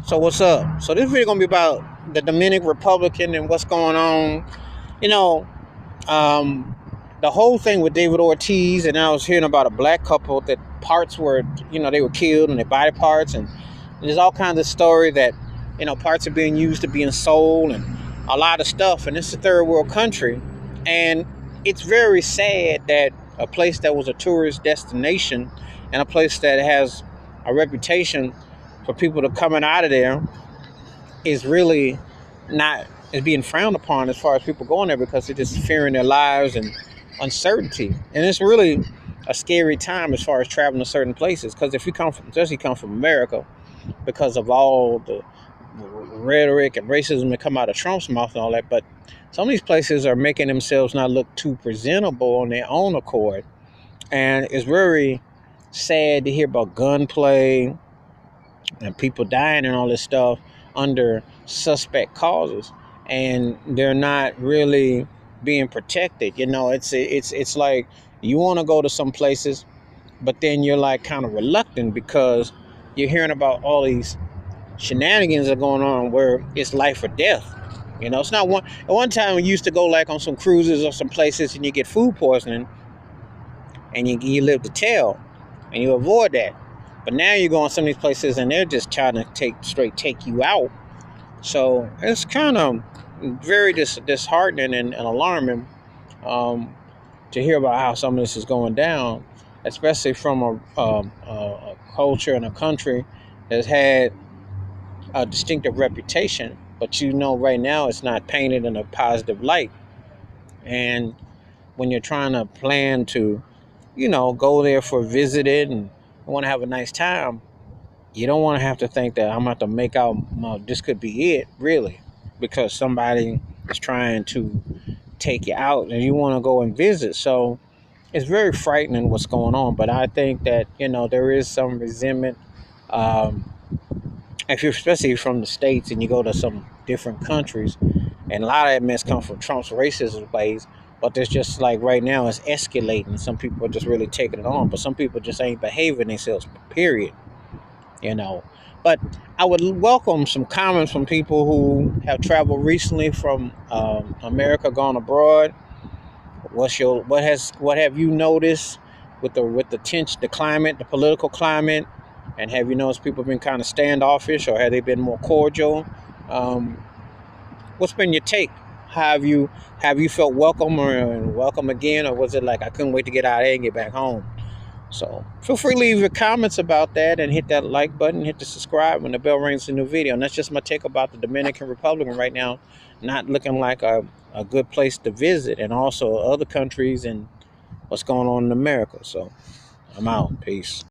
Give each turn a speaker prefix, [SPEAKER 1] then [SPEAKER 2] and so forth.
[SPEAKER 1] So what's up? So this video gonna be about the Dominican Republic and what's going on. You know, um, the whole thing with David Ortiz, and I was hearing about a black couple that parts were, they were killed and their body parts, and there's all kinds of story that, parts are being used to being sold and a lot of stuff. And it's a third world country, and it's very sad that a place that was a tourist destination and a place that has a reputation for people to coming out of there is really not is being frowned upon as far as people going there because they're just fearing their lives and uncertainty. And it's really a scary time as far as traveling to certain places because if you come from, especially come from America, because of all the rhetoric and racism that come out of Trump's mouth and all that, but some of these places are making themselves not look too presentable on their own accord. And it's very sad to hear about gunplay and people dying and all this stuff under suspect causes, and they're not really being protected. It's like you want to go to some places, but then you're like kind of reluctant because you're hearing about all these shenanigans that are going on where it's life or death. It's not one. At one time, we used to go like on some cruises or some places, and you get food poisoning, and you live to tell, and you avoid that. But now you go on some of these places and they're just trying to take you out. So it's kind of very disheartening and alarming to hear about how some of this is going down, especially from a culture and a country that's had a distinctive reputation. But right now it's not painted in a positive light. And when you're trying to plan to, go there for a visit and want to have a nice time, you don't want to have to think that I'm going to make out this could be it, really, because somebody is trying to take you out and you want to go and visit. So it's very frightening what's going on. But I think that, there is some resentment. If you're especially from the States and you go to some different countries, and a lot of that mess comes from Trump's racist ways. But there's just like right now it's escalating. Some people are just really taking it on, but some people just ain't behaving themselves, period. you know. But I would welcome some comments from people who have traveled recently from America, gone abroad. What have you noticed with the tension, the climate, the political climate, and have you noticed people been kind of standoffish, or have they been more cordial? Um, what's been your take? Have you felt welcome or welcome again, or was it like I couldn't wait to get out of here and get back home? So feel free to leave your comments about that and hit that like button, hit the subscribe when the bell rings a new video. And that's just my take about the Dominican Republic right now, not looking like a good place to visit, and also other countries and what's going on in America. So I'm out. Peace.